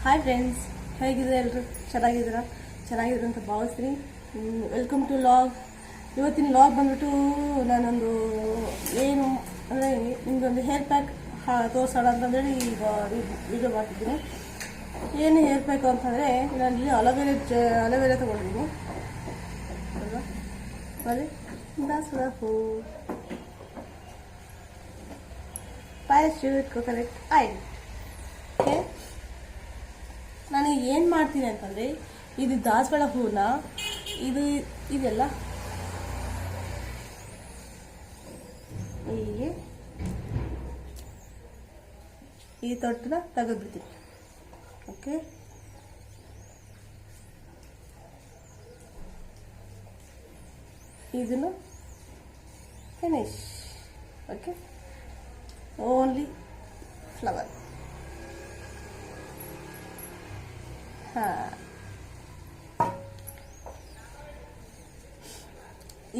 Hi friends, ಹೇಗಿದ್ದೀರಾ ಎಲ್ಲರೂ? ಚೆನ್ನಾಗಿದ್ದೀರಾ ಅಂತ ಭಾವಿಸ್ತೀನಿ. Welcome to log. ಇವತ್ತಿನ ಲಾಗ್ ಬಂದ್ಬಿಟ್ಟು ನಾನೊಂದು ಏನು ಅಂದರೆ ನಿಮಗೊಂದು ಹೇರ್ ಪ್ಯಾಕ್ ತೋರಿಸೋಣ ಅಂತಂದೇಳಿ ಈಗ ವಿಡಿಯೋ ಮಾಡ್ತಿದ್ದೀನಿ. ಏನು ಹೇರ್ ಪ್ಯಾಕು ಅಂತಂದರೆ ನಾನಿಲ್ಲಿ ಅಲೋವೆರಾ ತೊಗೊಂಡಿದ್ದೀನಿ ಅಲ್ವಾ, ಮತ್ತು ದಾಸವಾಳ ಹೂ, ಪ್ಯಾರಾಶೂಟ್ ಕೊಕೊನಟ್ ಆಯಿಲ್. ಓಕೆ, ನಾನು ಏನು ಮಾಡ್ತೀನಿ ಅಂತಂದರೆ ಇದು ದಾಸವಾಳ ಹೂನ ಇದೆಲ್ಲ ಹೀಗೆ ಈ ತೊಟ್ಟನ್ನ ತೆಗೆದ್ಬಿಡ್ತೀನಿ. ಓಕೆ, ಇದನ್ನು ಫಿನಿಶ್. Okay, only flower.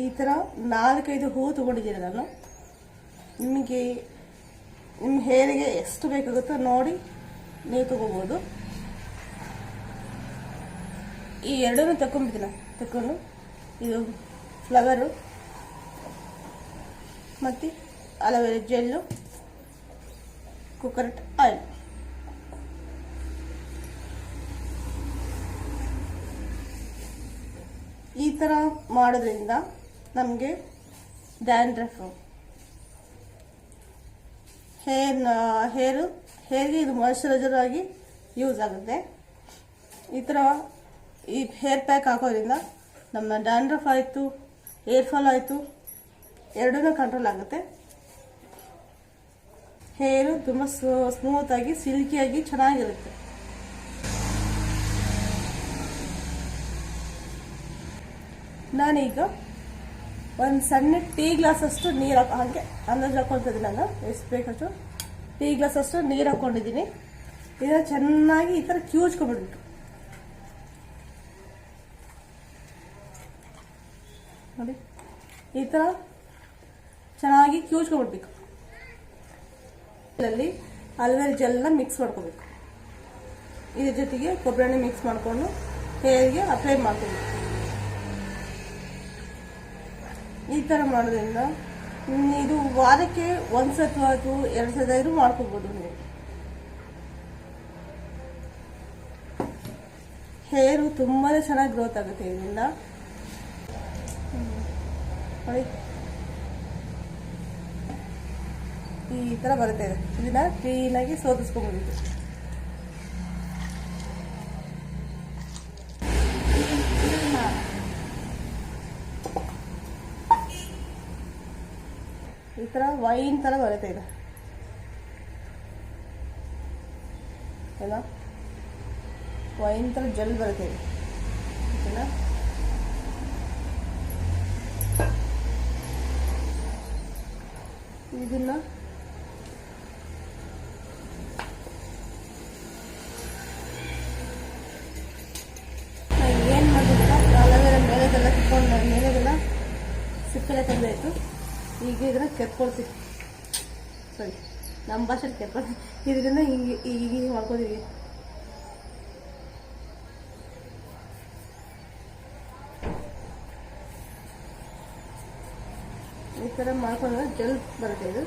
ಈ ಥರ 4-5 ಹೂ ತೊಗೊಂಡಿದ್ದೀನಿ ನಾನು. ನಿಮ್ಮ ಹೇರಿಗೆ ಎಷ್ಟು ಬೇಕಾಗುತ್ತೋ ನೋಡಿ ನೀವು ತಗೋಬೋದು. ಈ ಎರಡನ್ನೂ ತಗೊಂಡು ಇದು ಫ್ಲವರು ಮತ್ತು ಅಲೋವೆರಾ ಜೆಲ್ಲು, ಕೊಕೊನಟ್ ಆಯಿಲ್. ಈ ಥರ ಮಾಡೋದ್ರಿಂದ ನಮಗೆ ಡ್ಯಾಂಡ್ರಫ್ ಹೇರ್ಗೆ ಇದು ಮಾಯಿಶ್ಚರೈಸರ್ ಆಗಿ ಯೂಸ್ ಆಗುತ್ತೆ. ಈ ಥರ ಈ ಹೇರ್ ಪ್ಯಾಕ್ ಹಾಕೋದ್ರಿಂದ ನಮ್ಮ ಡ್ಯಾಂಡ್ರಫ್ ಆಯಿತು, ಹೇರ್ ಫಾಲ್ ಆಯಿತು, ಎರಡನ್ನೂ ಕಂಟ್ರೋಲ್ ಆಗುತ್ತೆ. ಹೇರು ತುಂಬ ಸ್ಮೂತಾಗಿ ಸಿಲ್ಕಿಯಾಗಿ ಚೆನ್ನಾಗಿರುತ್ತೆ. ನಾನೀಗ ಒಂದು ಸಣ್ಣ ಟೀ ಗ್ಲಾಸಷ್ಟು ನೀರು ಹಾಗೆ ಅಂದಾಜು ಹಾಕೊಳ್ತಿದ್ದೀನಿ. ನಾನು ಎಷ್ಟು ಬೇಕಷ್ಟು ಟೀ ಗ್ಲಾಸಷ್ಟು ನೀರು ಹಾಕ್ಕೊಂಡಿದ್ದೀನಿ. ಇದನ್ನು ಚೆನ್ನಾಗಿ ಈ ಥರ ಕ್ಯೂಚ್ಕೊಂಡ್ಬಿಡ್ಬಿಟ್ಟು ನೋಡಿ, ಈ ಥರ ಚೆನ್ನಾಗಿ ಕ್ಯೂಚ್ಕೊಂಡ್ಬಿಡ್ಬೇಕು. ಇದರಲ್ಲಿ ಅಲೋವೆರಾ ಜೆಲ್ನ ಮಿಕ್ಸ್ ಮಾಡ್ಕೋಬೇಕು. ಇದ್ರ ಜೊತೆಗೆ ಕೊಬ್ಬರಿ ಎಣ್ಣೆ ಮಿಕ್ಸ್ ಮಾಡಿಕೊಂಡು ಹೇರ್ಗೆ ಅಪ್ಲೈ ಮಾಡ್ಕೋಬೇಕು. ಈ ಥರ ಮಾಡೋದ್ರಿಂದ ಇದು ವಾರಕ್ಕೆ 1 ಸತಿ ಅಥವಾ 2 ಸತಿ ಆದರೂ ಮಾಡ್ಕೋಬೋದು. ನೀವು ಹೇರು ತುಂಬಾ ಚೆನ್ನಾಗಿ ಗ್ರೋತ್ ಆಗುತ್ತೆ ಇದರಿಂದ. ನೋಡಿ, ಈ ಥರ ಬರುತ್ತೆ. ಇದನ್ನ ಕ್ಲೀನಾಗಿ ಸೋದಿಸ್ಕೊಬೋದು. ಈ ಥರ ವೈನ್ ಥರ ಬರುತ್ತೆ. ಇದು ಎಲ್ಲ ವೈನ್ ಥರ ಜೆಲ್ ಬರುತ್ತೆ ಇದು. ಓಕೆನಾ? ಇದನ್ನ ಏನು ಮಾಡಿದ್ರೆ ಅಲೋವೆರಾ ಮೇಲೆದೆಲ್ಲ ಕಿತ್ಕೊಂಡು ಮೇಲೆದೆಲ್ಲ ಸಿಪ್ಪೆಲ್ಲ ತೆಗೆದಾಯಿತು. ಈಗ ಇದನ್ನ ಕೆರ್ಕೊಳ್ತೀವಿ. ಸರಿ, ನಮ್ಮ ಭಾಷೆಲಿ ಕೆರ್ಕೊಳ್ತೀವಿ. ಇದರಿಂದ ಹಿಂಗೆ ಮಾಡ್ಕೋತೀವಿ. ಈ ಥರ ಮಾಡ್ಕೊಂಡ್ರೆ ಜೆಲ್ ಬರುತ್ತೆ. ಇದು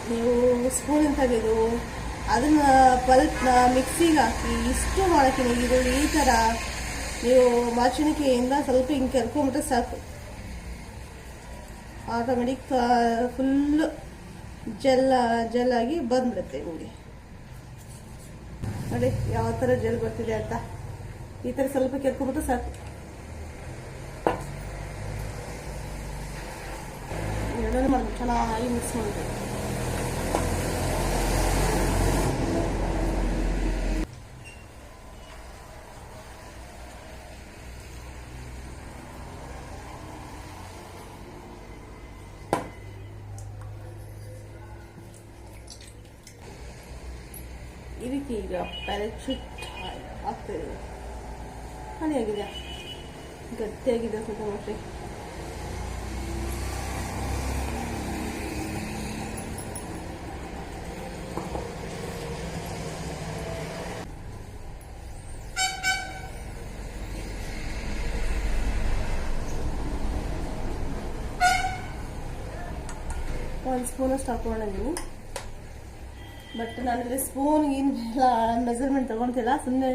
ನೀವು ಸ್ಪೂನಿಂದ ತೆಗೆದು ಅದನ್ನ ಪಲ್ಪ್ನ ಮಿಕ್ಸಿಗೆ ಹಾಕಿ ಇಷ್ಟು ಮಾಡೋಕ್ಕೆ ಇದು ಈ ಥರ ನೀವು ಮಾರ್ಚಣಿಕೆಯಿಂದ ಸ್ವಲ್ಪ ಹಿಂಗೆ ಕೆರ್ಕೊಂಬಿಟ್ರೆ ಸಾಕು. ಆಟೋಮೆಟಿಕ್ ಫುಲ್ಲು ಜೆಲ್ ಆಗಿ ಬಂದ್ಬಿಡುತ್ತೆ ನಿಮಗೆ. ನೋಡಿ ಯಾವ ಥರ ಜೆಲ್ ಬರ್ತಿದೆ ಅಂತ. ಈ ಥರ ಸ್ವಲ್ಪ ಕೆರ್ಕೊಂಬಿಟ್ರೆ ಸಾಕು. ಎರಡನ್ನೂ ಮಾಡ್ಬೇಕು, ಚೆನ್ನಾಗಿ ಮಿಕ್ಸ್ ಮಾಡಬೇಕು. ಇದಕ್ಕೆ ಈಗ ಪ್ಯಾರಾಶೂಟ್ ಹಾಕ್ತೇವೆ. ಖಾಲಿಯಾಗಿದೆ, ಗಟ್ಟಿಯಾಗಿದೆ ಸ್ವಲ್ಪ ಮೊಟ್ಟೆ. 1 ಸ್ಪೂನಷ್ಟು ಹಾಕೊಂಡಿದ್ದೀನಿ. ಬಟ್ ನಾನಿಲ್ಲಿ ಸ್ಪೂನ್ ಏನೆಲ್ಲ ಮೆಜರ್ಮೆಂಟ್ ತಗೊಳ್ತಿಲ್ಲ, ಸುಮ್ಮನೆ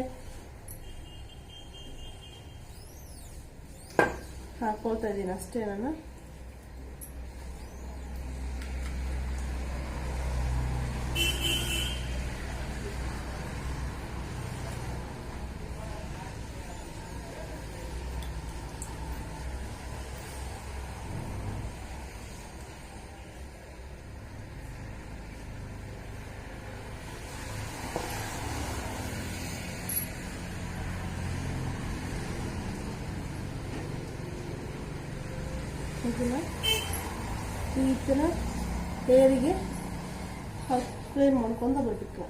ಹಾಕೊಳ್ತಾ ಇದ್ದೀನಿ ಅಷ್ಟೇ ನಾನು. ಇದನ್ನ ಈ ಥರ ಹೇರಿಗೆ ಅಪ್ಲೈ ಮಾಡ್ಕೊಂಡು ಬರಬೇಕು.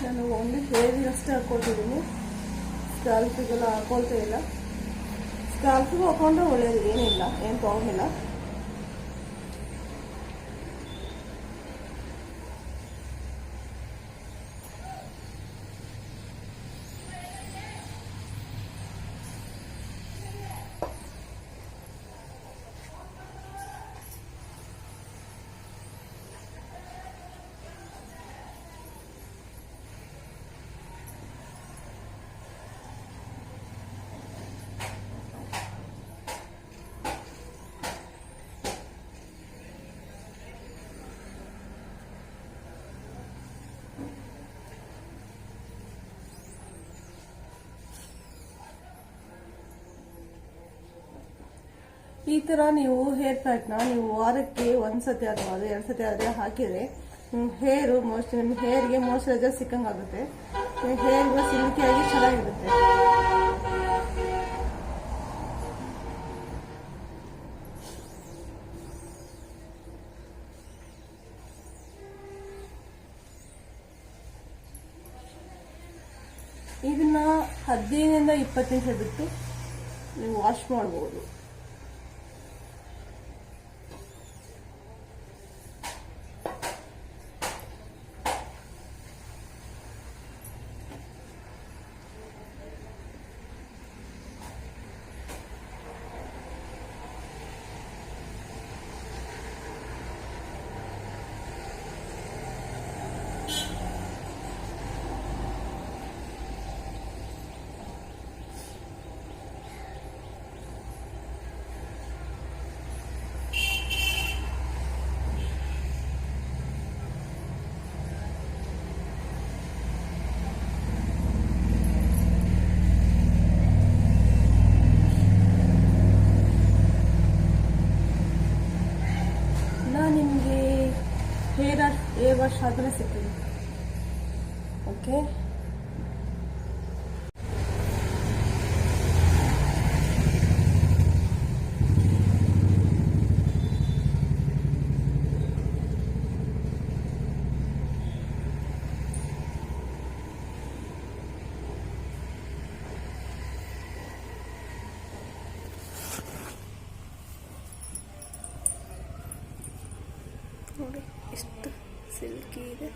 ನಾನು ಓನ್ಲಿ ಹೇರಿಗೆ ಅಷ್ಟೇ ಹಾಕ್ಕೊಳ್ತಿದ್ದೀನಿ, ಸ್ಕ್ಯಾಲ್ಪಿಗೆಲ್ಲ ಹಾಕೊಳ್ತಾ ಇಲ್ಲ. ಸ್ಕ್ಯಾಲ್ಪಿಗೂ ಹಾಕೊಂಡ್ರೆ ಒಳ್ಳೆಯದು, ಏನಿಲ್ಲ, ಏನು ಪ್ರಾಬ್ಲಮ್ ಇಲ್ಲ. ಈ ಥರ ನೀವು ಹೇರ್ ಪ್ಯಾಕ್ನ ನೀವು ವಾರಕ್ಕೆ 1 ಸತಿ ಅಥವಾ 2 ಸತಿ ಆದರೆ ಹಾಕಿದರೆ ಹೇರು ನಿಮ್ಮ ಹೇರ್ಗೆ ಮಾಯ್ಶ್ಚರೈಸರ್ ಸಿಕ್ಕಂಗೆ ಆಗುತ್ತೆ. ಹೇರ್ಗೆ ಸಿಲ್ಕಿಯಾಗಿ ಚೆನ್ನಾಗಿರುತ್ತೆ. ಇದನ್ನ 15ರಿಂದ 20 ನಿಮಿಷ ಬಿಟ್ಟು ನೀವು ವಾಶ್ ಮಾಡ್ಬೋದು. ಹೇರ್ ವಾಶ್ ಆದ್ರೆ ಸಿಗ್ತದೆ. ಓಕೆ, ಕಿಟಕಿ ಇದೆ.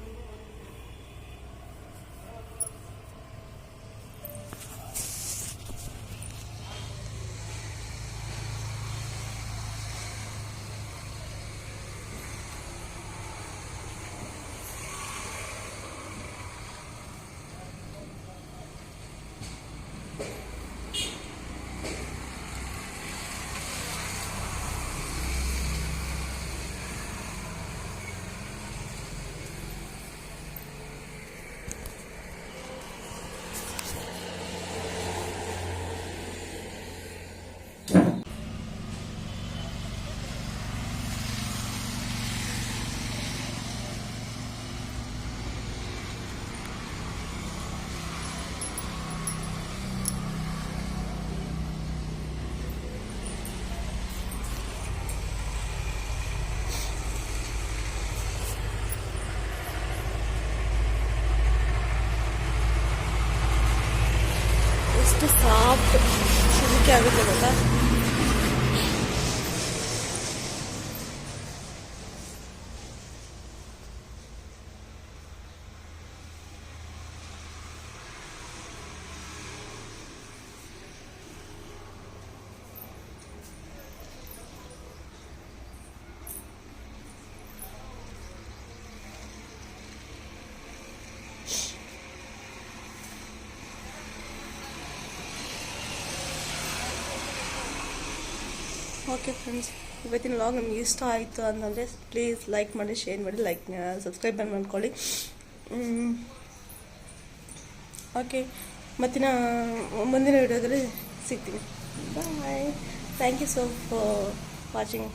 ಎಷ್ಟು ಸಾಫ್ಟ್ ಸಿಲ್ಕಿ ಆಗುತ್ತೆ ಗೊತ್ತಾ. ಓಕೆ ಫ್ರೆಂಡ್ಸ್, ಇವತ್ತಿನ ವ್ಲಾಗ್ ನಮಗೆ ಇಷ್ಟ ಆಯಿತು ಅಂತಂದರೆ ಪ್ಲೀಸ್ ಲೈಕ್ ಮಾಡಿ, ಶೇರ್ ಮಾಡಿ, ಸಬ್ಸ್ಕ್ರೈಬ್ ಮಾಡ್ಕೊಳ್ಳಿ. ಓಕೆ, ಮುಂದಿನ ವಿಡಿಯೋದಲ್ಲಿ ಸಿಗ್ತೀನಿ. Bye. Thank you so for watching.